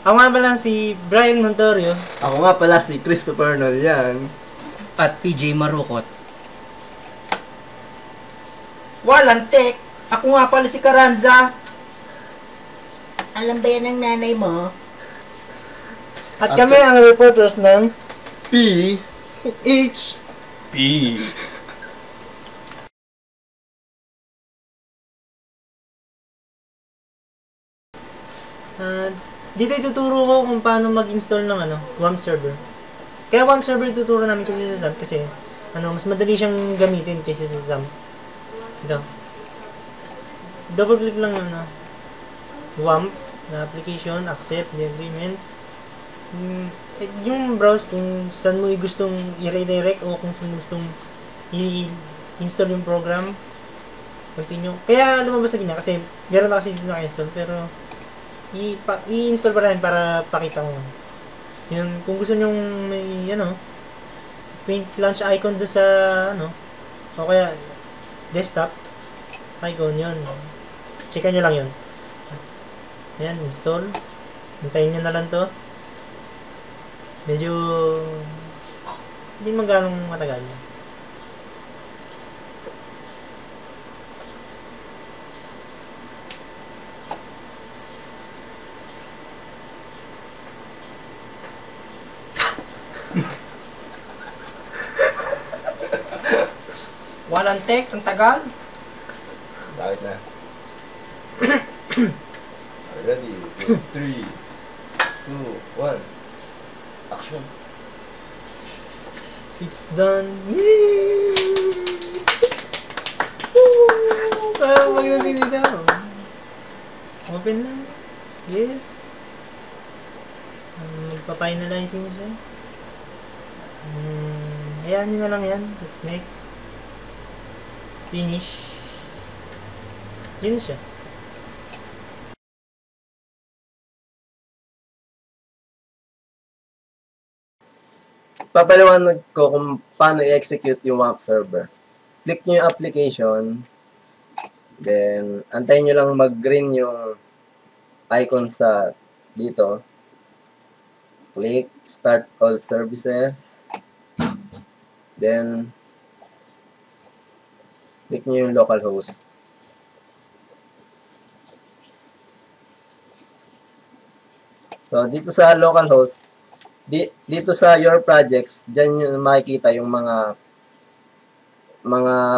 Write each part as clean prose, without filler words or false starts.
Ako nga pala si Brian Montorio. Ako nga pala si Christopher Nolian. At PJ Marukot. Walantek! Ako nga pala si Karanza. Alam ba yan ng nanay mo? At kami ang reporters ng P. H. P. Dito ituturo ko kung paano mag-install ng WAMP server. Kaya WAMP server ituturo namin kasi sa SAM kasi mas madali siyang gamitin kaysa sa SAM. Ito. Double click lang WAMP na application, accept the agreement. Yung browse kung saan mo gustong i-redirect o kung saan mo gustong i-install yung program. Continue. Kaya lumabas na ganyan kasi meron na kasi dito naka-install pero i-install pa rin para pakita ko. Yun, kung gusto nyo may paint launch icon doon sa o kaya desktop icon yun. Checkan nyo lang yun. Ayan, install. Hintayin nyo na lang to. Medyo hindi naman ganong matagal. Walantek, ang tagal. Bakit na? Ready? 3, 2, 1. Action. It's done. Yay! Woo! Parang magdadili daw. Open lang. Yes. Magpa-finalizing siya. Hayaan nyo na lang yan. Tapos next. Finish. Yun na siya. Papaliwanag ko kung paano i-execute yung WAMP server. Click nyo yung application. Then, antayin nyo lang mag-green yung icon sa dito. Click Start All Services. Then, click nyo yung localhost. So, dito sa localhost, dito sa your projects, dyan nyo makikita yung mga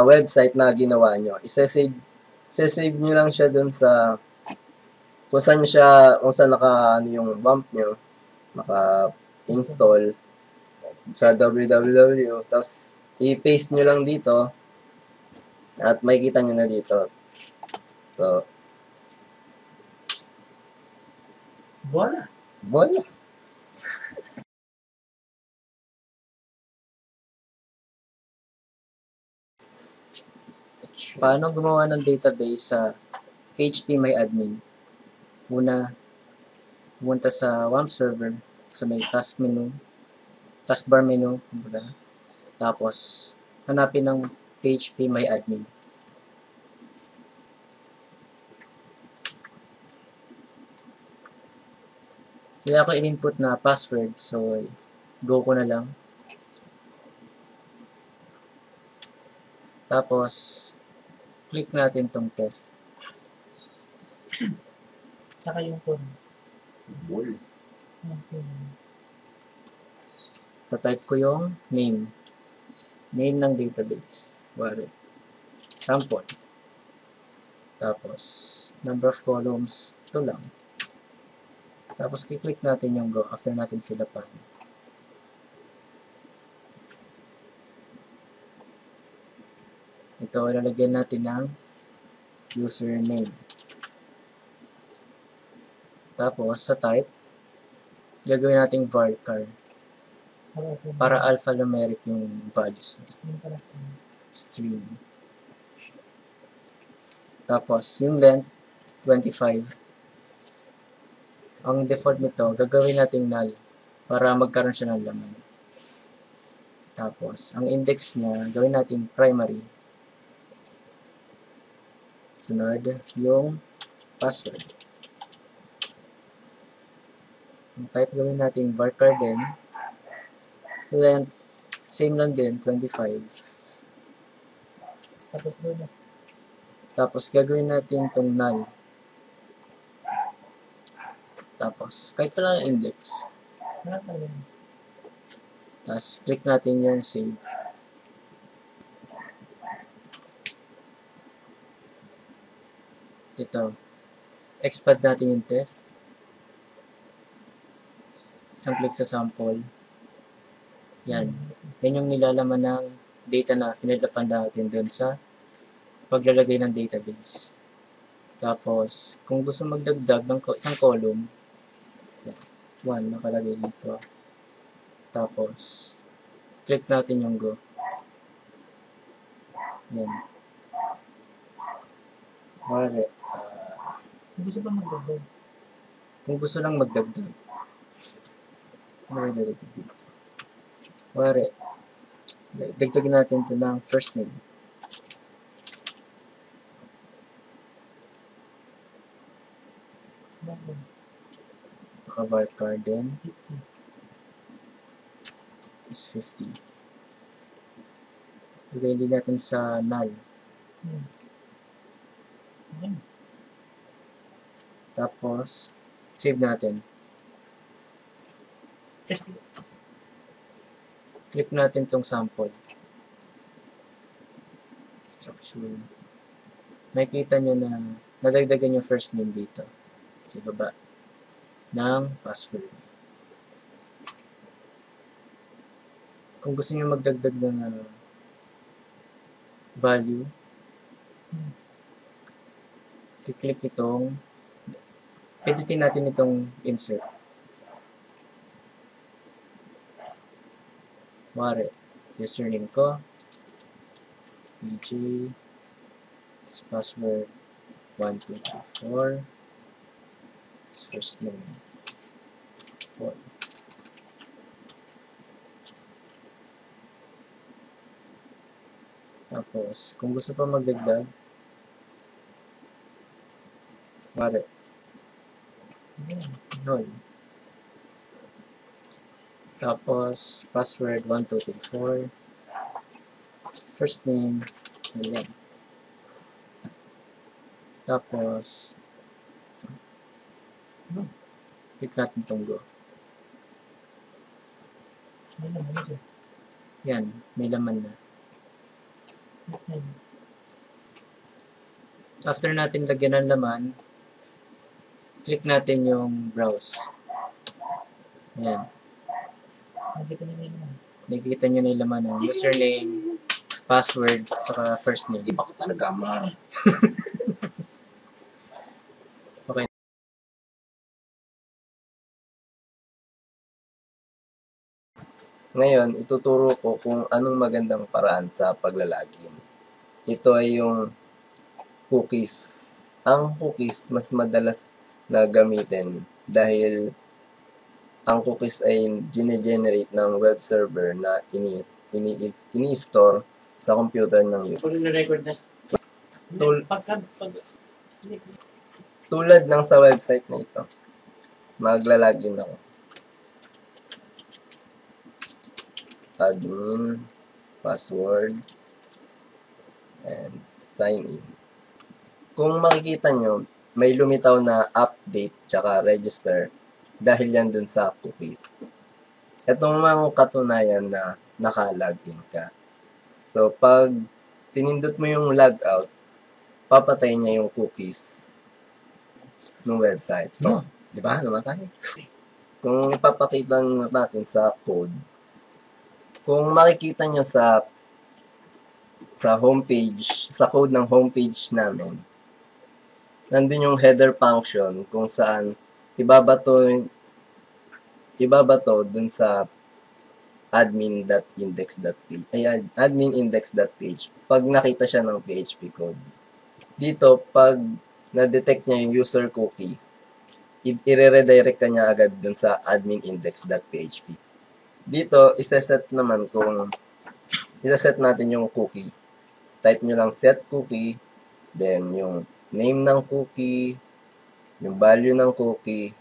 website na ginawa nyo. Isa-save nyo lang siya dun sa kung saan yung WAMP nyo, naka-install sa www. Tapos, i-paste nyo lang dito at makikita nyo na dito. So, Voila. Paano gumawa ng database sa HPMyAdmin? Una, pumunta sa WAMP server, sa may taskbar menu, kumbaga. Tapos, hanapin ng HPMyAdmin. Kaya ako in-input na password, so go ko na lang. Tapos, click natin tong test. Tsaka yung phone. Tatype ko yung name. Name ng database. Wari. Sample. Tapos, number of columns. Ito lang. Tapos, click natin yung go after natin fill up. Ito, ilalagyan natin ng username. Tapos, sa type, gagawin natin varchar. Para alphanumeric yung values. String. Tapos, yung length, 25. Ang default nito, gagawin natin null para magkaroon siya ng laman. Tapos, ang index niya, gawin natin primary. Sunod, yung password. Ang type gawin natin varchar din. Length, same lang din, 25. Tapos doon na. Tapos gagawin natin itong null. Tapos, kahit pala ang index. Wala talaga. Tapos, click natin yung save. Ito. Expand natin yung test. Isang click sa sample. Yan. Yan yung nilalaman ng data na finalapan natin dun sa paglalagay ng database. Tapos, kung gusto magdagdag ng isang column, 1 nakalagay dito. Tapos, click natin yung go. Yan. Wala. Kung gusto pa magdagdag. Kung gusto lang magdagdag. Ano may dadagdag dito? Wala. Dagdagin natin ito ng first name. Naka-varchar din is 50. Lagay din natin sa null. Tapos, save natin. Test. Click natin tong sample. Structure. Makikita nyo na nadagdagan yung first name dito. Sa baba ng password. Kung gusto nyo magdagdag ng value, i-click itong, editin natin itong insert. Mare, username ko, PJ, password 1234, first name 4. Tapos, kung gusto pa magdagdag, mare, null. Tapos, password 1234, first name, ayan. Tapos, click natin itong go. Yan, may laman na. After natin lagyan ng laman, click natin yung browse. Ayan. Nakikita nyo na yung laman ng username, password, saka first name. Iba ko talaga, man. Okay. Ngayon, ituturo ko kung anong magandang paraan sa paglalagin. Ito ay yung cookies. Ang cookies mas madalas na gamitin dahil ang cookies ay gine-generate ng web server na ini-store sa computer ng user. record na. Tulad ng sa website na ito. Maglalagin ako. Admin, password, and sign in. Kung makikita nyo, may lumitaw na update tsaka register dahil yan dun sa cookie. Itong mga katunayan na naka-login ka. So, pag pinindot mo yung logout, papatay niya yung cookies ng website. So, di ba? Namatay. Kung ipapakita natin sa code, kung makikita nyo sa homepage, sa code ng homepage namin, nandun yung header function kung saan ibabato dun sa admin.index.page admin.index.page pag nakita siya ng PHP code. Dito, pag na-detect niya yung user cookie, i-redirect ka niya agad dun sa admin.index.php. Dito, isa-set natin yung cookie. Type nyo lang set cookie, then yung name ng cookie, yung value ng cookie,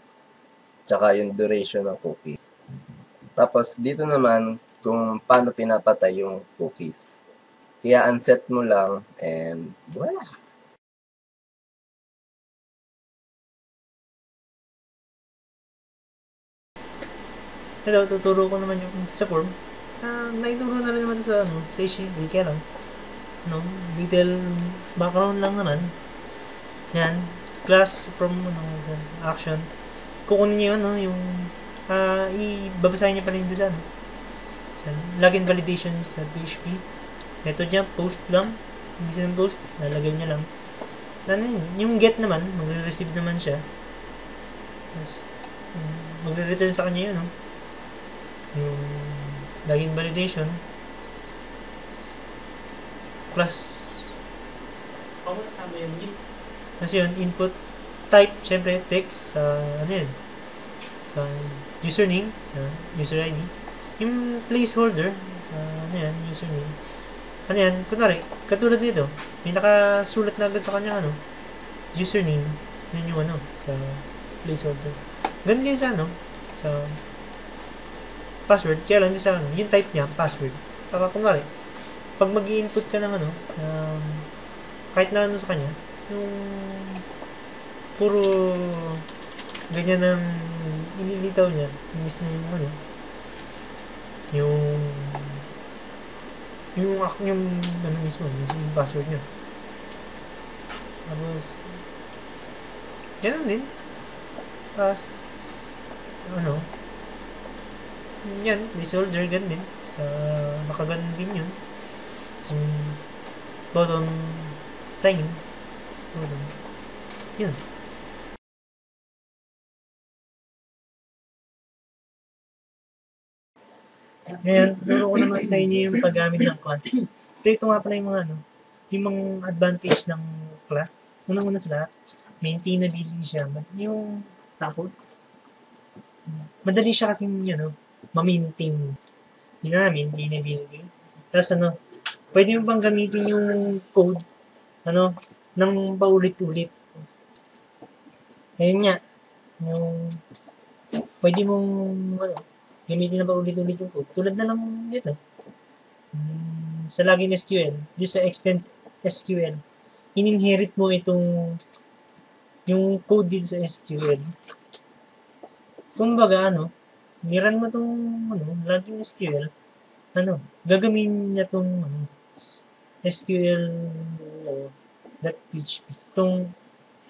tsaka yung duration ng cookie. Tapos, dito naman, kung paano pinapatay yung cookies. Kaya unset mo lang, and voila! Ito, tuturo ko naman yung sa form. Naituro na rin naman sa, sa HTTP, kaya lang, detail background lang naman. Yan, class from, sa action. Kukunin nyo yun, yung, ibabasahin nyo pa rin doon sa, sa login validations.php. Method niya, post lang. Ibig sabihin post, lalagay nyo lang. Ano yun, yung get naman, magre-receive naman siya. Tapos, magre-return sa kanya yun, yung login validation plus kasama yung git. Kasi yun, input type, syempre text sa sa username, sa user ID. Yung placeholder sa username. Kunwari, katulad nito, may nakasulat na agad sa kanya username. Yan yung sa placeholder. Ganun din sa sa password, kaya lang din sa yung type niya, password. Para kunwari, pag mag-i-input ka ng kahit na sa kanya, yung puro ganyan ang ililitaw niya, imbis na yung mismo, yung password niya. Tapos, yan din. Tapos, yan, placeholder, ganun din. Sa, nakaganon din yun. So, button, sign. Button. Yun. Ngayon, turo ko naman sa inyo yung paggamit ng class. Ito nga pala yung mga yung mga advantage ng class. Unang-una sa lahat, maintainability siya. Yung, tapos, madali siya kasing, ma-maintain. Yun na, maintainability. Tapos pwede mo bang gamitin yung code, ng paulit-ulit. Ayun nga, yung, pwede mong, gamitin na paulit-ulit yung code. Tulad na lang dito. Sa login SQL, dito sa extend SQL, in-inherit mo yung code dito sa SQL. Kumbaga, niran mo itong, login SQL, gagamitin niya itong, SQL.php.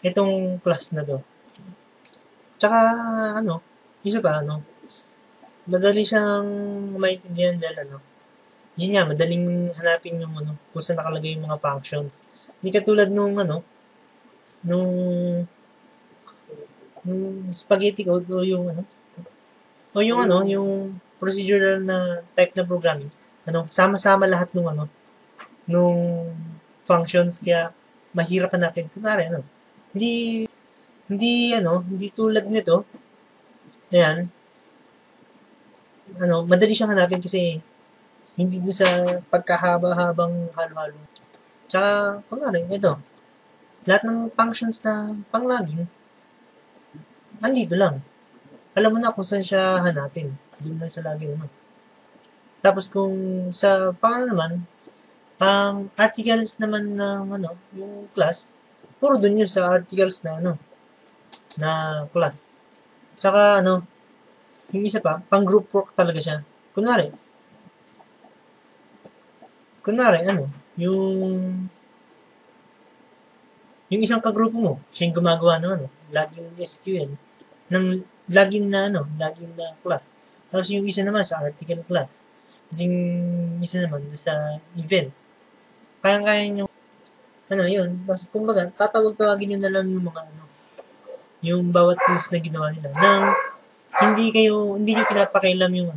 Itong class na to. Tsaka, isa pa, madali siyang maintindihan dahil, yun nga, madaling hanapin yung, kung saan nakalagay yung mga functions. Hindi katulad nung spaghetti code o yung, yung procedural na type na programming, sama-sama lahat nung functions, kaya mahirap hanapin. Kunwari, hindi tulad nito, ayan, madali siyang hanapin kasi hindi doon sa pagkahaba-habang halo-halo. Tsaka, kunwari, ito, lahat ng functions na pang-login, andito lang. Alam mo na kung saan siya hanapin. Doon lang sa login mo. Tapos kung sa naman, pang articles naman ng yung class, puro doon yun sa articles na na class. Tsaka yung isa pa, pang group work talaga siya. Kunwari, yung isang kagrupo mo, siya yung gumagawa ng login SQL, ng login na class. Tapos yung isa naman sa article class. Kasi yung isa naman sa event. Kaya nyo, yun. Tapos, kumbaga, tatawag-tawagin nyo na lang yung mga yung bawat tools na ginawa nila nang hindi nyo pinapakailam yung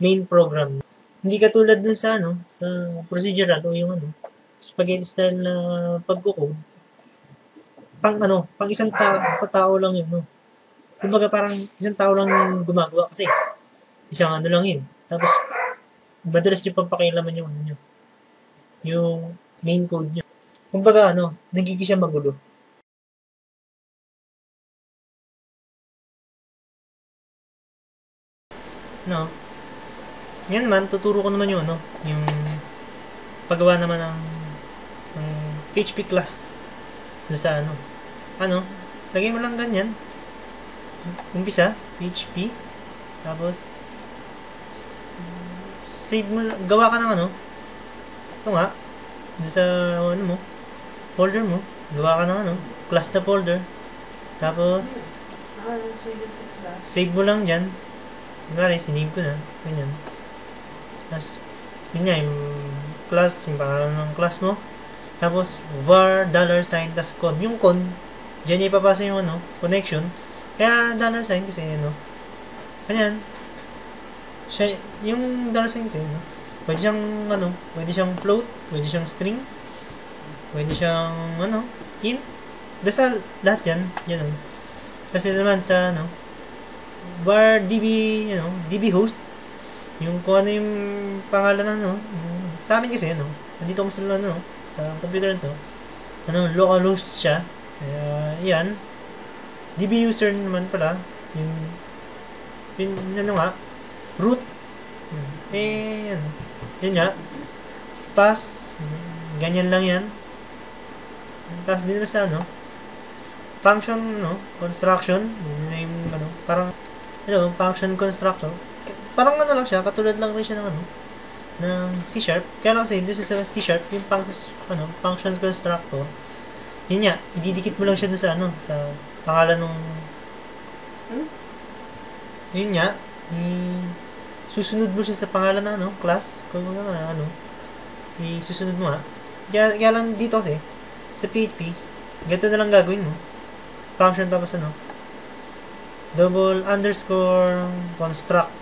main program. Hindi katulad dun sa sa procedural o yung spaghetti style na pagko-code. Pang isang tao lang yun, Kumbaga parang isang tao lang yung gumagawa kasi isang lang yun. Tapos, madalas nyo pampakialaman yung yung main code nyo. Kumbaga nagiging siya magulo. no, yan naman, tuturo ko naman yung ano, yung paggawa naman ng PHP class doon sa ano, lagay mo lang ganyan, umpisa, PHP, tapos save mo, gawa ka ng ito nga, doon sa mo, folder mo, gawa ka ng class na folder, tapos save mo lang dyan, kunwari, sinave ko na, ganyan, tapos yun nga, yung class, yung pangalan ng class mo, tapos var $sign, tas con, yung con, dyan niya ipapasa yung connection, kaya $sign kasi ganyan, siya, yung $sign kasi pwede siyang pwede siyang float, pwede siyang string, pwede siyang int, basta lahat yan kasi naman sa var db db host, yung kung ano yung pangalan sa amin kasi nandito ako sa sa computer nito, localhost siya, kaya yan, db user naman pala yung root, yun nga, pass, ganyan lang yan, pass din basta function, construction, yun na yung parang function constructor, parang lang siya, katulad lang rin siya ng ng C#, kaya lang kasi doon sa C#, yung function constructor, yun nga, ididikit mo lang siya doon sa sa pangalan ng yun nga, susunod mo siya sa pangalan ng class, kung isusunod mo kaya lang dito kasi sa PHP, ganito na lang gagawin mo, function tapos double underscore construct,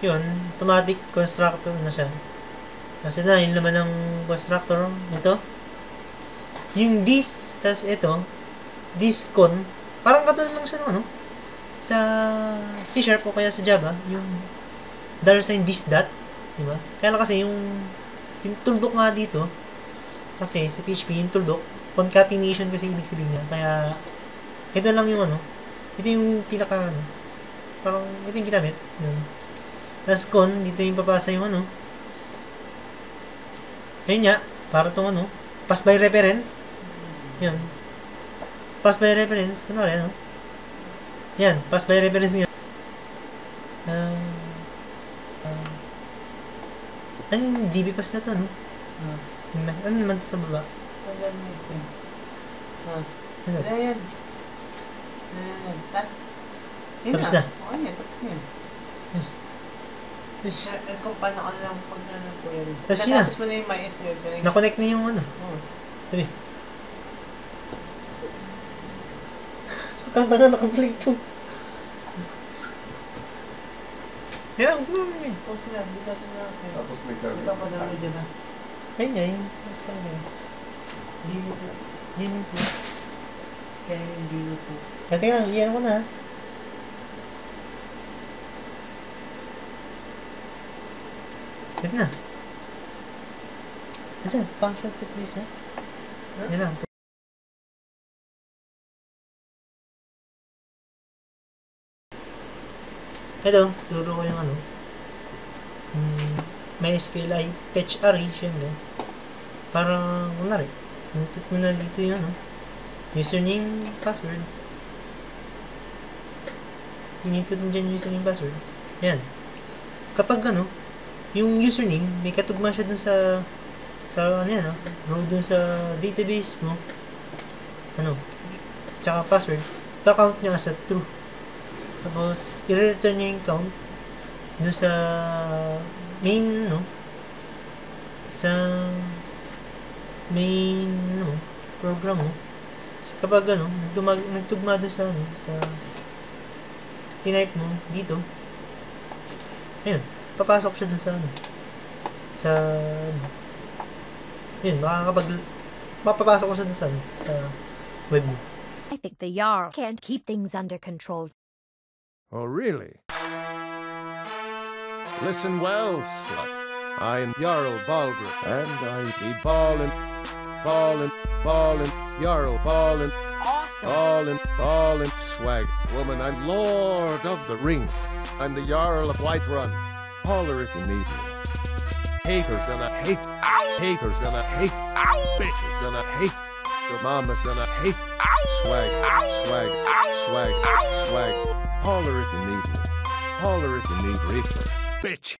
yun, automatic constructor na siya, kasi na yung laman ng constructor nito, yung this, tas ito, this con, parang katulad lang siya sa C# o kaya sa Java, yung $sign this dot, diba? Kaya lang kasi yung tuldok nga dito, kasi sa PHP yung tuldok, concatenation kasi ibig sabihin niya, kaya ito lang yung ito yung pinaka parang ito yung ginamit, yun. Tapos con, dito yung papasa yung ayun nga, para itong pass by reference, yun, pass by reference, kunwari yan, pass by reference nga, anong DB pass na to, ano naman to sa baba? Ano? Ayan. Tapos na? Oo, yan. Tapos na yan. Kung paano ka lang pag po yan. Tapos yun na. Tapos mo na yung MySQL. Na-connect na yung Oo. Sabi. Kanta na na-complete to. Yan, ito naman eh. Tapos na, di ka na kasi. Tapos Di ka pa namin dyan na. Ayun nga, yung sa Skyline. Di mo po. Yun po. Kaya hindi mo po. Kaya tingnan, iyan ko na. Ito na. Ito, function set list na. Yan lang. Ito, turo ko yung may SQLi fetch array siya nga. Para, kunwari, input mo na dito yung username, password. In-input mo dyan yung username, password. Yan. Kapag yung username, may katugma siya dun sa row dun sa database mo, tsaka password, ka-count niya as a true. Tapos, i-return niya yung count dun sa main, sa main, program mo. So, kapag, nagtugma dun sa, sa tinype mo dito, ayun, papasok siya dun sa, sa, yun, mapapasok ko siya dun sa web mo. I think the Jarl can't keep things under control. Oh, really? Listen well, slut. I'm Jarl Balgruuf, and I be ballin', Jarl ballin'. Awesome! sword. All in swag. Woman, I'm Lord of the Rings. I'm the Jarl of Whiterun. Holler if you need me. Haters gonna hate. Haters gonna hate. Bitches gonna hate. Your mama's gonna hate. Swag, swag, swag, swag. Holler if you need me. Holler if you need reefer. Bitch.